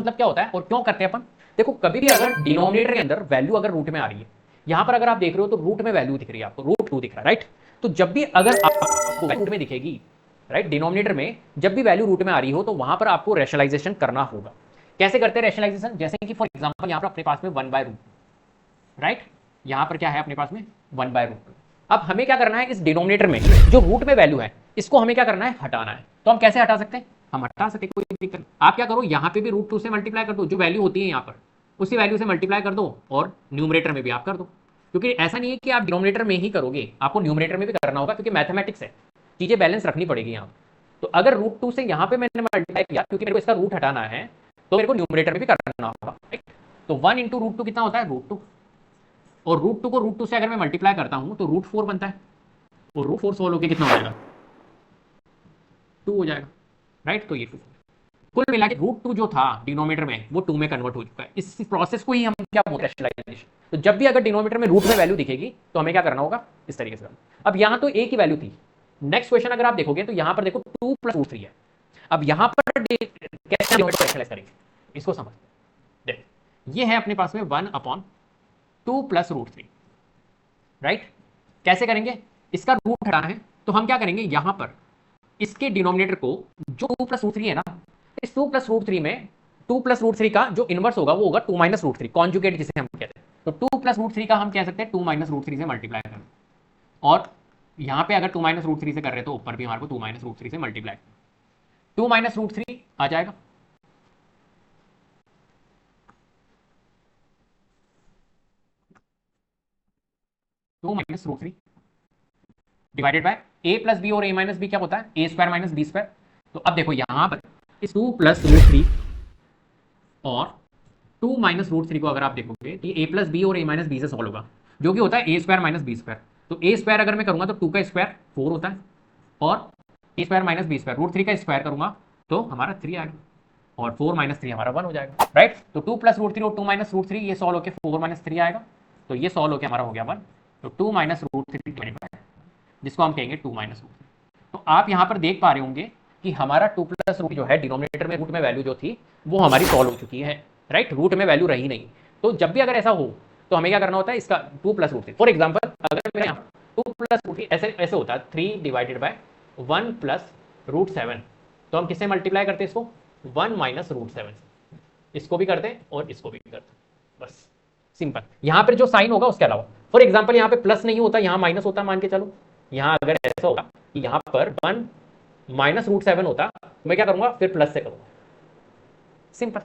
मतलब क्या होता है और क्यों करते हैं अपन? देखो कभी भी अगर डिनोमिनेटर के अंदर वैल्यू अगर रूट में आ रही है, यहां पर अगर आप देख रहे हो तो रूट में वैल्यू दिख रही है आपको, रूट 2 दिख रहा है, राइट? तो जब भी अगर आपको रूट में दिखेगी, राइट, डिनोमिनेटर में जब भी वैल्यू रूट में आ रही हो तो वहां पर आपको रैशनलाइजेशन करना होगा। कैसे करते हैं रैशनलाइजेशन? जैसे कि फॉर एग्जांपल यहां पर अपने पास में 1/√, राइट, यहां पर क्या है अपने पास में 1/√। अब हमें क्या करना है, इस डिनोमिनेटर में जो रूट में वैल्यू है इसको हमें क्या करना है, हटाना है। तो हम कैसे हटा सकते हैं? हम हटा सकते हैं, कोई दिक्कत नहीं। आप क्या करो, यहां पे भी √2 से मल्टीप्लाई कर दो, जो वैल्यू होती है यहां पर उसी वैल्यू से मल्टीप्लाई कर दो, और न्यूमरेटर में भी आप कर दो। क्योंकि ऐसा नहीं है कि आप डिनोमिनेटर में ही करोगे, आपको न्यूमरेटर में भी करना होगा, क्योंकि मैथमेटिक्स है, चीजें बैलेंस रखनी पड़ेगी यहाँ। तो अगर √2 से यहां पे मैंने मल्टीप्लाई किया, क्योंकि मेरे को इसका रूट हटाना है, तो मेरे को न्यूमरेटर में भी करना होगा, राइट? तो 1 इंटू √2 कितना होता है, √2। और √2 को √2 से अगर मैं मल्टीप्लाई करता हूं तो √4 बनता है, और √4 सोल्व होकर कितना हो जाएगा, 2 हो जाएगा, राइट? तो ये 2, कुल मिला के √2 जो था डिनोमिनेटर में वो 2 में कन्वर्ट हो चुका है। इस प्रोसेस को ही हम क्या बोलते हैं, रैशनलाइजेशन। तो जब भी अगर डिनोमिनेटर में रूट में वैल्यू दिखेगी तो हमें क्या करना होगा, इस तरीके से। अब यहां तो ए की वैल्यू थी। नेक्स्ट क्वेश्चन अगर आप देखोगे तो यहां पर देखो 2 + √3 है। अब यहां पर कैसे डिनोमिनेटर रैशनलाइज करेंगे, इसको समझ देख। ये है अपने पास में 1/2 + √3, राइट? कैसे करेंगे? इसका रूट हटाना है तो हम क्या करेंगे, यहां पर इसके डिनोमिनेटर को, जो 2 + √3 है ना, इस 2 + √3 में 2 + √3 का जो इनवर्स होगा वो होगा 2 - √3, कॉन्जुगेट जिसे हम कहते हैं। तो 2 + √3 का हम कह सकते हैं 2 - √3 से मल्टीप्लाई करें, और यहां पे अगर 2 - √3 से कर रहे हैं तो ऊपर भी हमारे को 2 - √3 से मल्टीप्लाई, 2 - √3 आ जाएगा। Two minus root three divided by A plus B, और ए माइनस बी क्या होता है, A square minus B square. तो अब देखो यहां पर इस 2 + √3 और 2 - √3 को अगर आप देखोगे तो ए प्लस बी और ए माइनस बी से सॉल्व होगा, जो कि होता है A square minus B square. तो ए स्क्वायर अगर मैं करूंगा तो 2 का स्क्वायर 4 होता है, और ए स्क्वायर माइनस बी स्क्वायर √3 का स्क्वायर करूंगा तो हमारा 3 आएगा, और 4 - 3 हमारा 1 हो जाएगा, राइट? तो 2 + √3 और 2 - √3 ये सॉल्व होकर 4 - 3 आएगा, तो ये सॉल्व होकर हमारा हो गया 1। तो 2 - √3 जिसको हम कहेंगे 2 - √3। तो आप यहां पर देख पा रहे होंगे कि हमारा 2 + √3 जो है डिनोमिनेटर में रूट में वैल्यू जो थी वो हमारी सॉल्व हो चुकी है, राइट? रूट में वैल्यू रही नहीं। तो जब भी अगर ऐसा हो तो हमें क्या करना होता है, इसका 2 + √3, फॉर एग्जाम्पल अगर मेरे यहाँ 2 + √3 ऐसे ऐसे होता है 3 डिवाइडेड बाय 1 + √7, तो हम किससे मल्टीप्लाई करते हैं इसको, 1 - √7 से। इसको भी करते हैं और इसको भी करते हैं, बस सिंपल। यहां पर जो साइन होगा उसके अलावा, फॉर एग्जाम्पल यहाँ पे प्लस नहीं होता, यहाँ माइनस होता, मान के चलो यहाँ अगर ऐसा होगा कि यहाँ पर 1 - √7 होता, मैं क्या करूंगा, फिर प्लस से करूंगा, सिंपल।